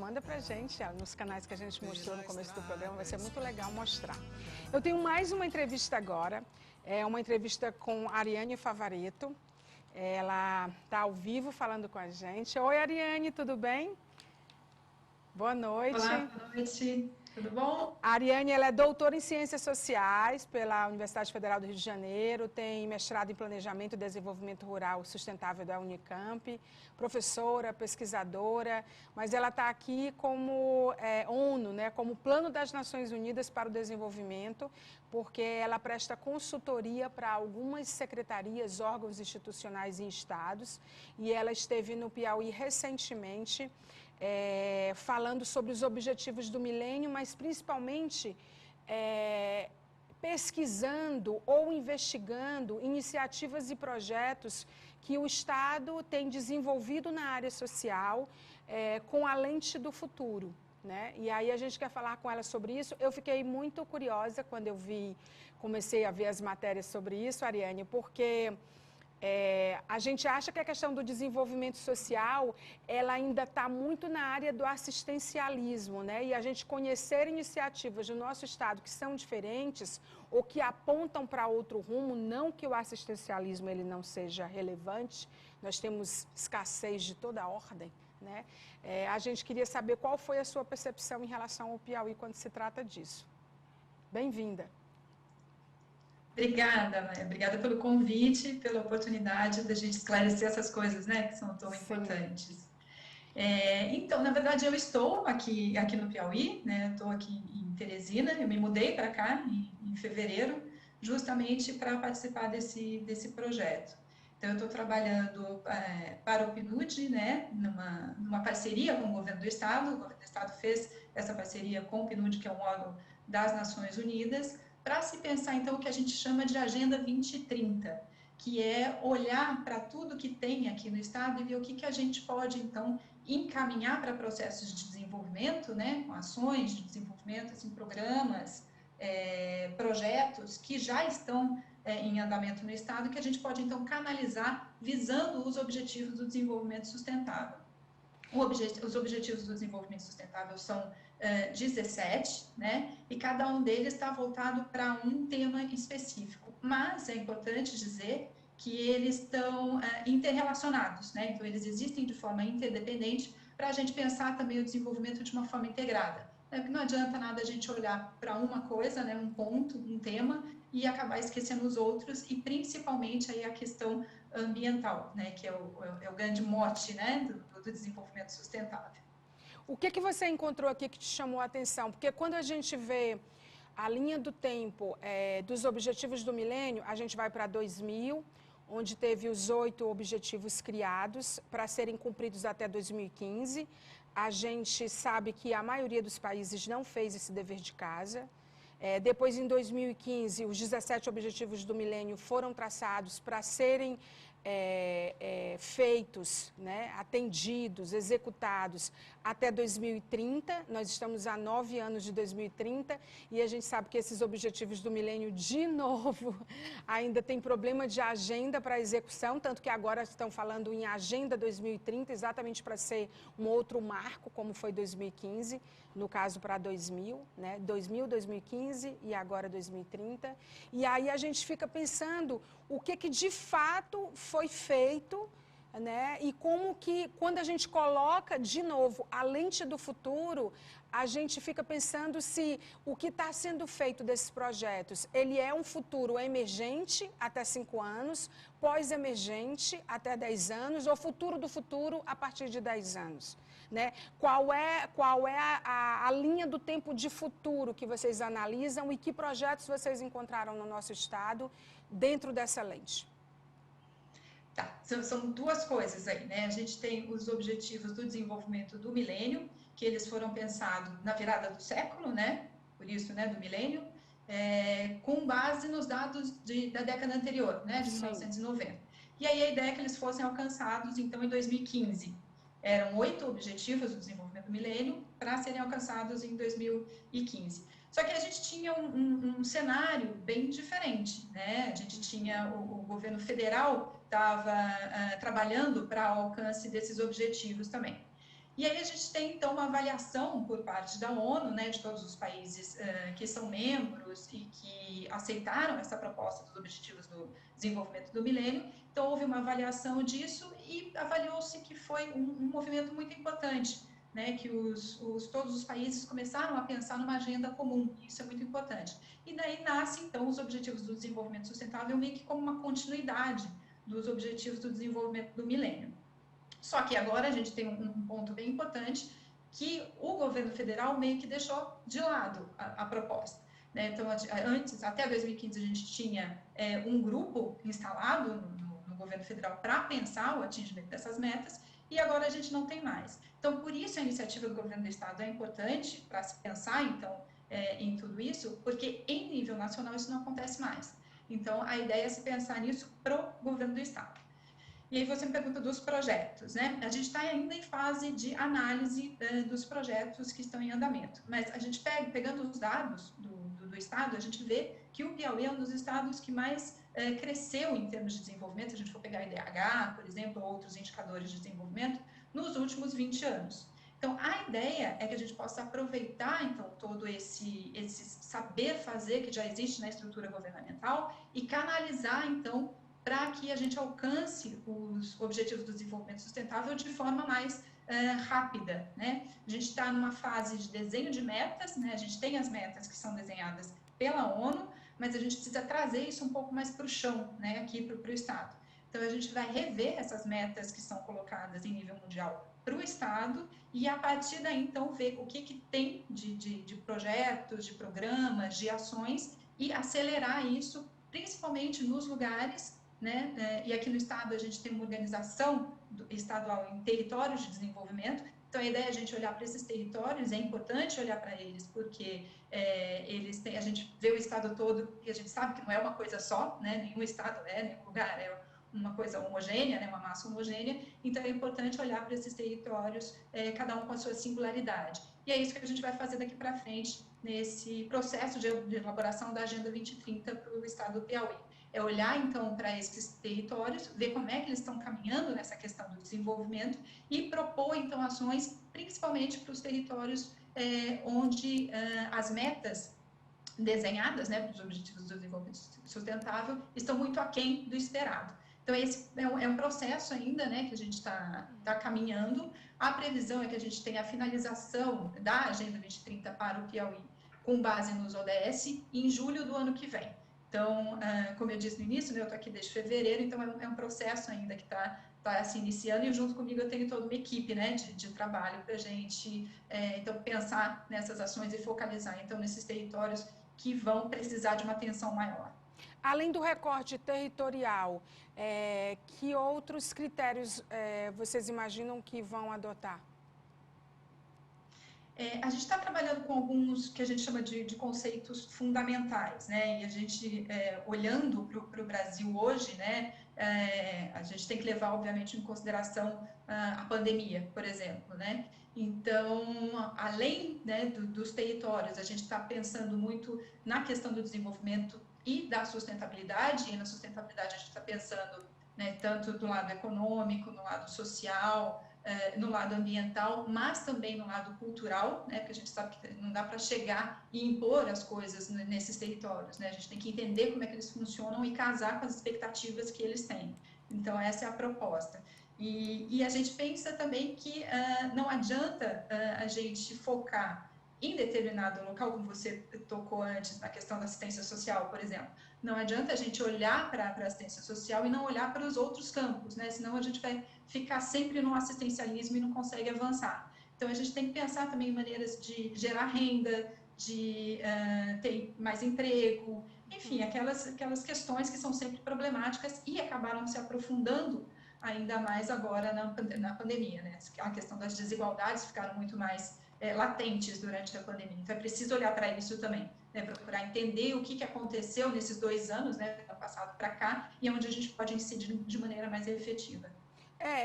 Manda pra gente, nos canais que a gente mostrou no começo do programa, vai ser muito legal mostrar. Eu tenho mais uma entrevista agora, é uma entrevista com Ariane Favaretto. Ela está ao vivo falando com a gente. Oi, Ariane, tudo bem? Boa noite. Olá, boa noite. Tudo bom? A Ariane, ela é doutora em Ciências Sociais pela Universidade Federal do Rio de Janeiro, tem mestrado em Planejamento e Desenvolvimento Rural Sustentável da Unicamp, professora, pesquisadora, mas ela está aqui como ONU, né, como Plano das Nações Unidas para o Desenvolvimento, porque ela presta consultoria para algumas secretarias, órgãos institucionais e estados, e ela esteve no Piauí recentemente, falando sobre os objetivos do milênio, mas principalmente pesquisando ou investigando iniciativas e projetos que o Estado tem desenvolvido na área social com a lente do futuro. Né? E aí a gente quer falar com ela sobre isso. Eu fiquei muito curiosa quando eu comecei a ver as matérias sobre isso, Ariane, porque a gente acha que a questão do desenvolvimento social, ela ainda está muito na área do assistencialismo, né? E a gente conhecer iniciativas do nosso Estado que são diferentes ou que apontam para outro rumo, não que o assistencialismo ele não seja relevante, nós temos escassez de toda a ordem, né? A gente queria saber qual foi a sua percepção em relação ao Piauí quando se trata disso. Bem-vinda. Obrigada, Maia. Obrigada pelo convite, pela oportunidade da gente esclarecer essas coisas, né, que são tão Sim. importantes. Então, na verdade, eu estou aqui no Piauí, né, estou aqui em Teresina, eu me mudei para cá em fevereiro, justamente para participar desse projeto. Então, eu estou trabalhando para o PNUD, né, numa parceria com o governo do Estado fez essa parceria com o PNUD, que é um órgão das Nações Unidas, para se pensar, então, o que a gente chama de Agenda 2030, que é olhar para tudo que tem aqui no Estado e ver o que a gente pode, então, encaminhar para processos de desenvolvimento, né, com ações de desenvolvimento, assim, programas, projetos que já estão em andamento no Estado, que a gente pode, então, canalizar visando os objetivos do desenvolvimento sustentável. Os objetivos do desenvolvimento sustentável são 17, né? E cada um deles está voltado para um tema específico. Mas é importante dizer que eles estão interrelacionados, né? Então, eles existem de forma interdependente para a gente pensar também o desenvolvimento de uma forma integrada. Porque não adianta nada a gente olhar para uma coisa, né, um ponto, um tema, e acabar esquecendo os outros, e principalmente aí a questão ambiental, né, que é o grande mote, né, do desenvolvimento sustentável. O que você encontrou aqui que te chamou a atenção? Porque quando a gente vê a linha do tempo dos objetivos do milênio, a gente vai para 2000, onde teve os 8 objetivos criados para serem cumpridos até 2015. A gente sabe que a maioria dos países não fez esse dever de casa. Depois, em 2015, os 17 objetivos do milênio foram traçados para serem feitos, né, atendidos, executados até 2030. Nós estamos há 9 anos de 2030 e a gente sabe que esses objetivos do milênio, de novo, ainda tem problema de agenda para execução, tanto que agora estão falando em Agenda 2030, exatamente para ser um outro marco, como foi 2015, no caso para 2000, né, 2000, 2015 e agora 2030. E aí a gente fica pensando o que de fato foi feito, né? E como que, quando a gente coloca de novo a lente do futuro, a gente fica pensando se o que está sendo feito desses projetos, ele é um futuro emergente até 5 anos, pós-emergente até 10 anos, ou futuro do futuro a partir de 10 anos. Né? Qual é a linha do tempo de futuro que vocês analisam e que projetos vocês encontraram no nosso estado dentro dessa lente? Tá, são duas coisas aí, né? A gente tem os objetivos do desenvolvimento do milênio, que eles foram pensados na virada do século, né? Por isso, né, do milênio, com base nos dados da década anterior, né, de Sim. 1990. E aí a ideia é que eles fossem alcançados, então, em 2015. Eram 8 objetivos do desenvolvimento do milênio para serem alcançados em 2015. Só que a gente tinha um cenário bem diferente, né? A gente tinha o governo federal estava trabalhando para o alcance desses objetivos também. E aí a gente tem, então, uma avaliação por parte da ONU, né, de todos os países que são membros e que aceitaram essa proposta dos Objetivos do Desenvolvimento do Milênio. Então, houve uma avaliação disso e avaliou-se que foi um movimento muito importante, né, que todos os países começaram a pensar numa agenda comum, isso é muito importante. E daí nasce, então, os Objetivos do Desenvolvimento Sustentável meio que como uma continuidade dos Objetivos do Desenvolvimento do Milênio. Só que agora a gente tem um ponto bem importante, que o governo federal meio que deixou de lado a proposta. Né? Então, antes, até 2015, a gente tinha um grupo instalado no governo federal para pensar o atingimento dessas metas, e agora a gente não tem mais. Então, por isso a iniciativa do governo do estado é importante para se pensar, então, em tudo isso, porque em nível nacional isso não acontece mais. Então, a ideia é se pensar nisso para o governo do estado. E aí você me pergunta dos projetos, né? A gente está ainda em fase de análise dos projetos que estão em andamento, mas a gente pegando os dados do estado, a gente vê que o Piauí é um dos estados que mais cresceu em termos de desenvolvimento, se a gente for pegar IDH, por exemplo, ou outros indicadores de desenvolvimento, nos últimos 20 anos. Então, a ideia é que a gente possa aproveitar, então, todo esse saber fazer que já existe na estrutura governamental e canalizar, então, para que a gente alcance os Objetivos do Desenvolvimento Sustentável de forma mais rápida, né? A gente está numa fase de desenho de metas, né? A gente tem as metas que são desenhadas pela ONU, mas a gente precisa trazer isso um pouco mais para o chão, né? Aqui para o Estado. Então, a gente vai rever essas metas que são colocadas em nível mundial para o Estado e, a partir daí, então, ver o que tem de projetos, de programas, de ações e acelerar isso, principalmente nos lugares, né? E aqui no estado a gente tem uma organização estadual em territórios de desenvolvimento. Então a ideia é a gente olhar para esses territórios, é importante olhar para eles, porque eles têm, a gente vê o estado todo e a gente sabe que não é uma coisa só, né? Nenhum estado nenhum lugar é uma coisa homogênea, né? Uma massa homogênea. Então é importante olhar para esses territórios, cada um com a sua singularidade. E é isso que a gente vai fazer daqui para frente nesse processo de elaboração da Agenda 2030 para o estado do Piauí. É olhar, então, para esses territórios, ver como é que eles estão caminhando nessa questão do desenvolvimento e propor, então, ações, principalmente para os territórios onde as metas desenhadas, né, para os Objetivos do Desenvolvimento Sustentável, estão muito aquém do esperado. Então, esse é um processo ainda, né, que a gente está caminhando. A previsão é que a gente tenha a finalização da Agenda 2030 para o Piauí, com base nos ODS, em julho do ano que vem. Então, como eu disse no início, né, eu estou aqui desde fevereiro, então é um processo ainda que está se iniciando, e junto comigo eu tenho toda uma equipe, né, de trabalho para a gente então, pensar nessas ações e focalizar então nesses territórios que vão precisar de uma atenção maior. Além do recorte territorial, que outros critérios vocês imaginam que vão adotar? A gente está trabalhando com alguns que a gente chama de conceitos fundamentais, né? E a gente, olhando para o Brasil hoje, né, a gente tem que levar, obviamente, em consideração a pandemia, por exemplo, né? Então, além, né, dos territórios, a gente está pensando muito na questão do desenvolvimento e da sustentabilidade, e na sustentabilidade a gente está pensando, né, tanto do lado econômico, no lado social, no lado ambiental, mas também no lado cultural, né? Porque a gente sabe que não dá para chegar e impor as coisas nesses territórios, né? A gente tem que entender como é que eles funcionam e casar com as expectativas que eles têm. Então, essa é a proposta. E a gente pensa também que não adianta a gente focar em determinado local, como você tocou antes, na questão da assistência social, por exemplo. Não adianta a gente olhar para a assistência social e não olhar para os outros campos, né? Senão a gente vai ficar sempre no assistencialismo e não consegue avançar. Então, a gente tem que pensar também em maneiras de gerar renda, de ter mais emprego, enfim, aquelas questões que são sempre problemáticas e acabaram se aprofundando ainda mais agora na pandemia, né? A questão das desigualdades ficaram muito mais latentes durante a pandemia. Então, é preciso olhar para isso também, né? Procurar entender o que aconteceu nesses 2 anos, né, do passado para cá, e onde a gente pode incidir de maneira mais efetiva.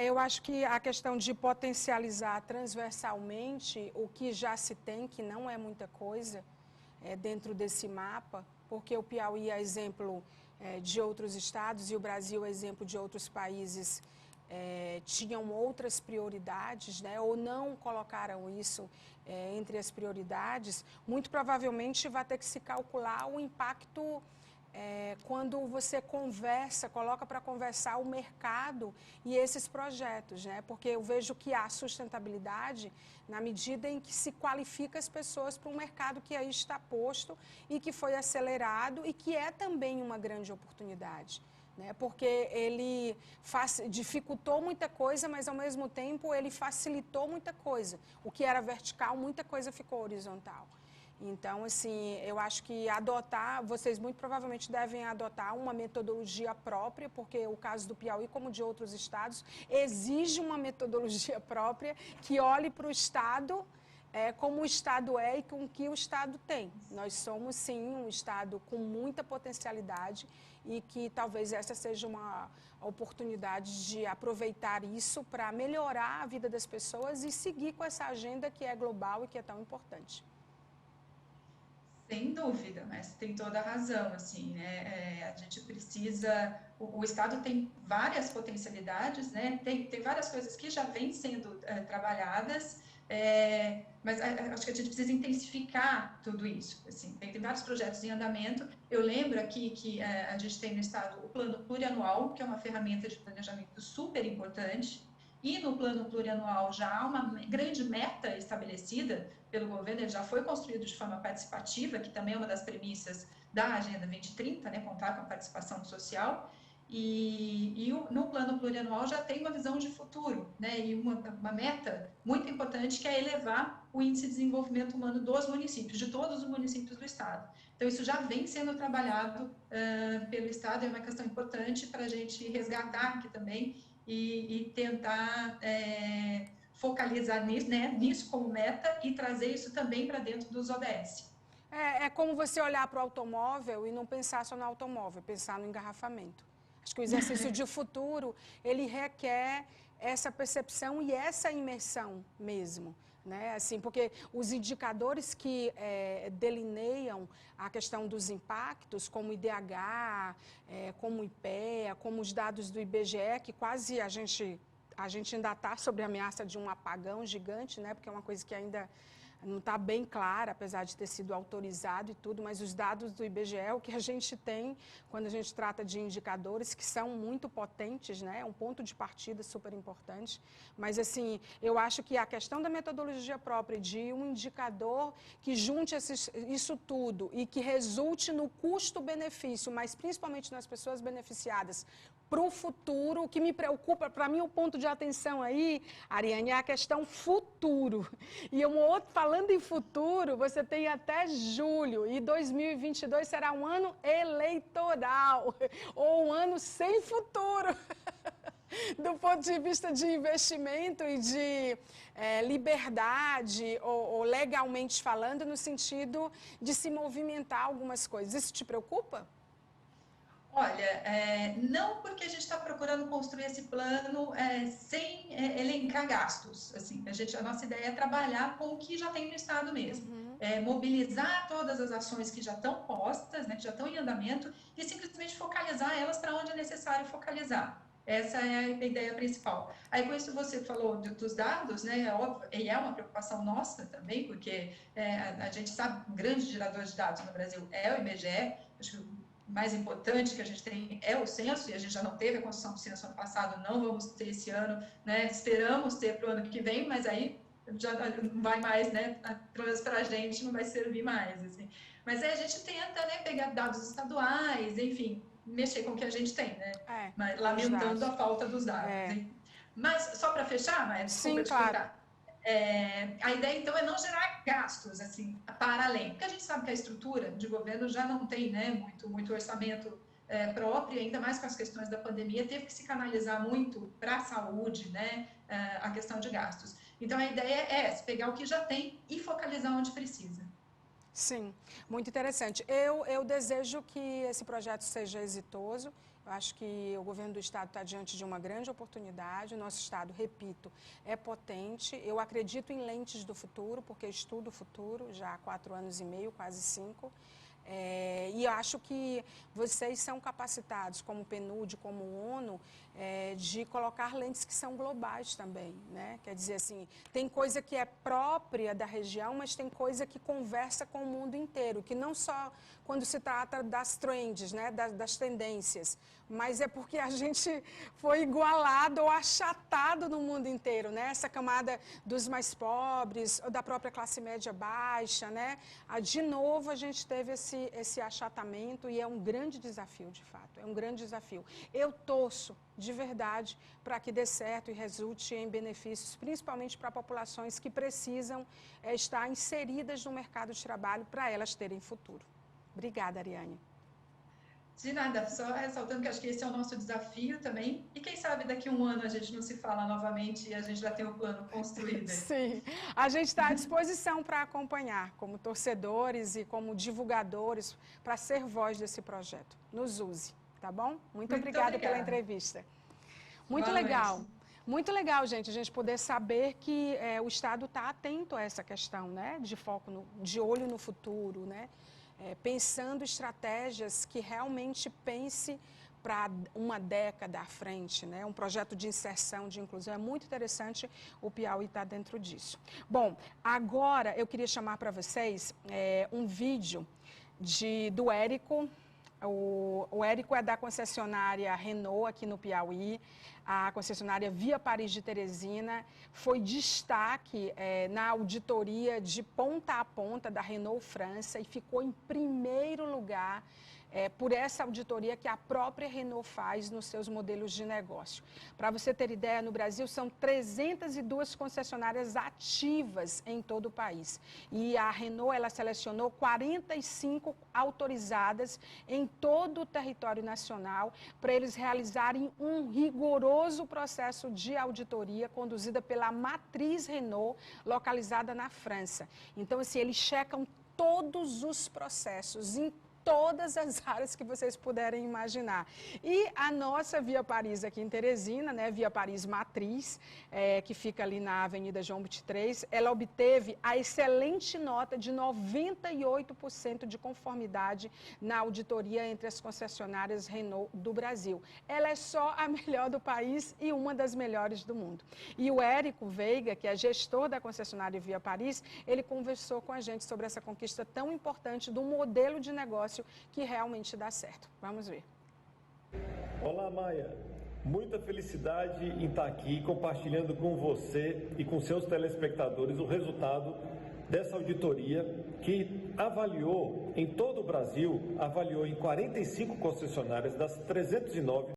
Eu acho que a questão de potencializar transversalmente o que já se tem, que não é muita coisa, dentro desse mapa, porque o Piauí é exemplo de outros estados e o Brasil é exemplo de outros países tinham outras prioridades, né, ou não colocaram isso entre as prioridades, muito provavelmente vai ter que se calcular o impacto quando você coloca para conversar o mercado e esses projetos, né? Porque eu vejo que há sustentabilidade na medida em que se qualifica as pessoas para um mercado que aí está posto e que foi acelerado e que é também uma grande oportunidade, né? Porque ele dificultou muita coisa, mas ao mesmo tempo ele facilitou muita coisa. O que era vertical, muita coisa ficou horizontal. Então, assim, eu acho que vocês muito provavelmente devem adotar uma metodologia própria, porque o caso do Piauí, como de outros estados, exige uma metodologia própria que olhe para o estado como o estado é e com o que o estado tem. Nós somos, sim, um estado com muita potencialidade e que talvez essa seja uma oportunidade de aproveitar isso para melhorar a vida das pessoas e seguir com essa agenda que é global e que é tão importante. Sem dúvida, mas tem toda a razão, assim, né? A gente precisa, o Estado tem várias potencialidades, né? Tem várias coisas que já vêm sendo trabalhadas, mas acho que a gente precisa intensificar tudo isso, assim, tem vários projetos em andamento. Eu lembro aqui que a gente tem no Estado o Plano Plurianual, que é uma ferramenta de planejamento super importante, e no plano plurianual já há uma grande meta estabelecida pelo governo, ele já foi construído de forma participativa, que também é uma das premissas da Agenda 2030, né, contar com a participação social, no plano plurianual já tem uma visão de futuro, né, e uma meta muito importante que é elevar o índice de desenvolvimento humano dos municípios, de todos os municípios do estado. Então, isso já vem sendo trabalhado pelo estado, é uma questão importante para a gente resgatar aqui também e tentar focalizar nisso, né, nisso como meta e trazer isso também para dentro dos ODS. É como você olhar para o automóvel e não pensar só no automóvel, pensar no engarrafamento. Acho que o exercício de futuro, ele requer essa percepção e essa imersão mesmo, né? Assim, porque os indicadores que delineiam a questão dos impactos, como o IDH, como o IPEA, como os dados do IBGE, que quase a gente ainda está sobre a ameaça de um apagão gigante, né? Porque é uma coisa que ainda não está bem clara, apesar de ter sido autorizado e tudo, mas os dados do IBGE é o que a gente tem quando a gente trata de indicadores que são muito potentes, né? É um ponto de partida super importante. Mas, assim, eu acho que a questão da metodologia própria, de um indicador que junte isso tudo e que resulte no custo-benefício, mas principalmente nas pessoas beneficiadas, para o futuro, o que me preocupa, para mim o ponto de atenção aí, Ariane, é a questão futuro. E falando em futuro, você tem até julho, e 2022 será um ano eleitoral, ou um ano sem futuro. Do ponto de vista de investimento e de liberdade, ou legalmente falando, no sentido de se movimentar algumas coisas. Isso te preocupa? Olha, não, porque a gente está procurando construir esse plano sem elencar gastos. Assim, a nossa ideia é trabalhar com o que já tem no Estado mesmo. Mobilizar todas as ações que já estão postas, né, que já estão em andamento, e simplesmente focalizar elas para onde é necessário focalizar. Essa é a ideia principal. Aí, com isso, você falou dos dados, né? É óbvio, e é uma preocupação nossa também, porque a gente sabe que um grande gerador de dados no Brasil é o IBGE. Acho que mais importante que a gente tem é o censo, e a gente já não teve a construção do censo ano passado, não vamos ter esse ano, né? Esperamos ter para o ano que vem, mas aí já não vai mais, né? Pelo menos para a gente não vai servir mais, assim. Mas aí a gente tenta, né, pegar dados estaduais, enfim, mexer com o que a gente tem, né? Mas, lamentando a falta dos dados. Mas, só para fechar, mas desculpa te cortar. A ideia, então, é não gerar gastos, assim, para além. Porque a gente sabe que a estrutura de governo já não tem, né, muito orçamento próprio, ainda mais com as questões da pandemia, teve que se canalizar muito para a saúde, né, a questão de gastos. Então, a ideia é essa, pegar o que já tem e focalizar onde precisa. Sim, muito interessante. Eu desejo que esse projeto seja exitoso. Eu acho que o governo do estado está diante de uma grande oportunidade. O nosso estado, repito, é potente. Eu acredito em lentes do futuro, porque estudo o futuro já há 4 anos e meio, quase 5. E eu acho que vocês são capacitados, como PNUD, como ONU, de colocar lentes que são globais também, né? Quer dizer assim, tem coisa que é própria da região, mas tem coisa que conversa com o mundo inteiro, que não só quando se trata das trends, né? Das tendências, mas é porque a gente foi igualado ou achatado no mundo inteiro, né? Essa camada dos mais pobres, ou da própria classe média baixa, né? De novo a gente teve esse achatamento e é um grande desafio, de fato, é um grande desafio. Eu torço de verdade para que dê certo e resulte em benefícios, principalmente para populações que precisam estar inseridas no mercado de trabalho para elas terem futuro. Obrigada, Ariane. De nada, só ressaltando que acho que esse é o nosso desafio também. E quem sabe daqui a um ano a gente não se fala novamente e a gente já tem o plano construído. Sim, a gente está à disposição para acompanhar, como torcedores e como divulgadores, para ser voz desse projeto. Nos use, tá bom? Muito obrigada pela entrevista. Muito legal. Muito legal, gente, a gente poder saber que o Estado está atento a essa questão, né? De foco, de olho no futuro, né? Pensando estratégias que realmente pense para uma década à frente, né? Um projeto de inserção, de inclusão, é muito interessante, o Piauí está dentro disso. Bom, agora eu queria chamar para vocês um vídeo do Érico. O Érico é da concessionária Renault aqui no Piauí, a concessionária Via Paris de Teresina, foi destaque na auditoria de ponta a ponta da Renault França e ficou em primeiro lugar por essa auditoria que a própria Renault faz nos seus modelos de negócio. Para você ter ideia, no Brasil são 302 concessionárias ativas em todo o país. E a Renault, ela selecionou 45 autorizadas em todo o território nacional para eles realizarem um rigoroso processo de auditoria conduzida pela matriz Renault, localizada na França. Então, assim, eles checam todos os processos, em todas as áreas que vocês puderem imaginar. E a nossa Via Paris aqui em Teresina, né, Via Paris Matriz, que fica ali na Avenida João 23, ela obteve a excelente nota de 98% de conformidade na auditoria entre as concessionárias Renault do Brasil. Ela é só a melhor do país e uma das melhores do mundo. E o Érico Veiga, que é gestor da concessionária Via Paris, ele conversou com a gente sobre essa conquista tão importante do modelo de negócio que realmente dá certo. Vamos ver. Olá, Maia. Muita felicidade em estar aqui compartilhando com você e com seus telespectadores o resultado dessa auditoria que avaliou em todo o Brasil, avaliou em 45 concessionárias das 309